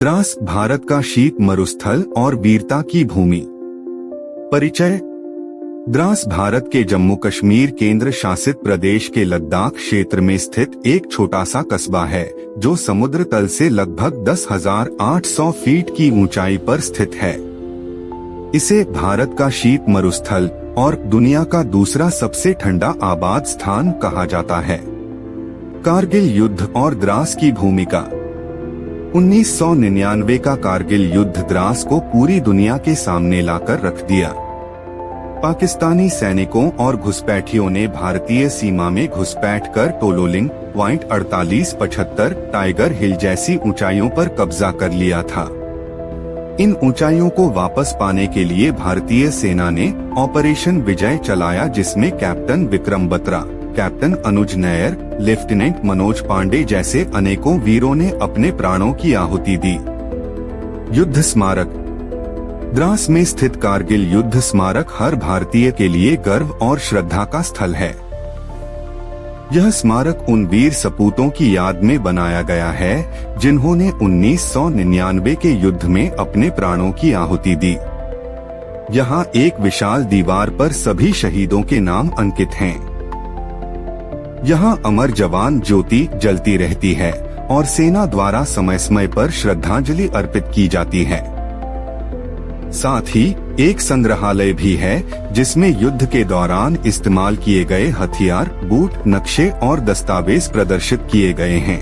द्रास भारत का शीत मरुस्थल और वीरता की भूमि। परिचय। द्रास भारत के जम्मू कश्मीर केंद्र शासित प्रदेश के लद्दाख क्षेत्र में स्थित एक छोटा सा कस्बा है जो समुद्र तल से लगभग 10,800 फीट की ऊंचाई पर स्थित है। इसे भारत का शीत मरुस्थल और दुनिया का दूसरा सबसे ठंडा आबाद स्थान कहा जाता है। कारगिल युद्ध और द्रास की भूमिका। 1999 का कारगिल युद्ध द्रास को पूरी दुनिया के सामने लाकर रख दिया। पाकिस्तानी सैनिकों और घुसपैठियों ने भारतीय सीमा में घुसपैठ कर टोलोलिंग, पॉइंट 4875, टाइगर हिल जैसी ऊंचाइयों पर कब्जा कर लिया था। इन ऊंचाइयों को वापस पाने के लिए भारतीय सेना ने ऑपरेशन विजय चलाया, जिसमें कैप्टन विक्रम बत्रा, कैप्टन अनुज नैयर, लेफ्टिनेंट मनोज पांडे जैसे अनेकों वीरों ने अपने प्राणों की आहुति दी। युद्ध स्मारक। द्रास में स्थित कारगिल युद्ध स्मारक हर भारतीय के लिए गर्व और श्रद्धा का स्थल है। यह स्मारक उन वीर सपूतों की याद में बनाया गया है जिन्होंने 1999 के युद्ध में अपने प्राणों की आहुति दी। यहाँ एक विशाल दीवार पर सभी शहीदों के नाम अंकित हैं। यहाँ अमर जवान ज्योति जलती रहती है और सेना द्वारा समय समय पर श्रद्धांजलि अर्पित की जाती है। साथ ही एक संग्रहालय भी है जिसमें युद्ध के दौरान इस्तेमाल किए गए हथियार, बूट, नक्शे और दस्तावेज प्रदर्शित किए गए हैं।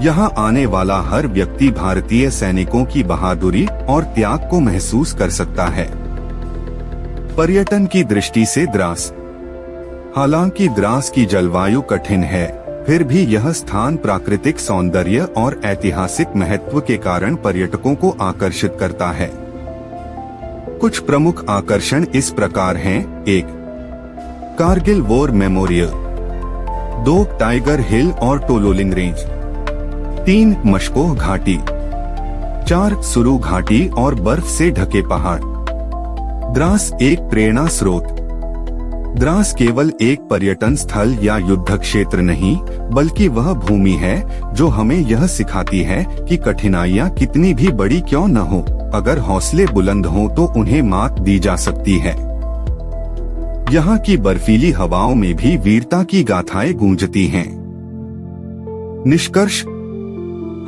यहाँ आने वाला हर व्यक्ति भारतीय सैनिकों की बहादुरी और त्याग को महसूस कर सकता है। पर्यटन की दृष्टि से द्रास। हालांकि द्रास की जलवायु कठिन है, फिर भी यह स्थान प्राकृतिक सौंदर्य और ऐतिहासिक महत्व के कारण पर्यटकों को आकर्षित करता है। कुछ प्रमुख आकर्षण इस प्रकार हैं। 1. Kargil war memorial. 2. टाइगर हिल और टोलोलिंग रेंज। 3. मशकोह घाटी। 4. सुरु घाटी और बर्फ से ढके पहाड़। द्रास एक प्रेरणा स्रोत। द्रास केवल एक पर्यटन स्थल या युद्ध क्षेत्र नहीं, बल्कि वह भूमि है जो हमें यह सिखाती है कि कठिनाइयाँ कितनी भी बड़ी क्यों न हो, अगर हौसले बुलंद हों तो उन्हें मात दी जा सकती है। यहाँ की बर्फीली हवाओं में भी वीरता की गाथाएं गूंजती हैं। निष्कर्ष।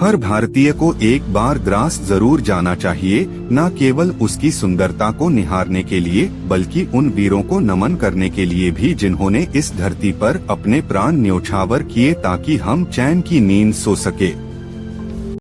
हर भारतीय को एक बार द्रास जरूर जाना चाहिए, न केवल उसकी सुंदरता को निहारने के लिए बल्कि उन वीरों को नमन करने के लिए भी जिन्होंने इस धरती पर अपने प्राण न्योछावर किए ताकि हम चैन की नींद सो सके।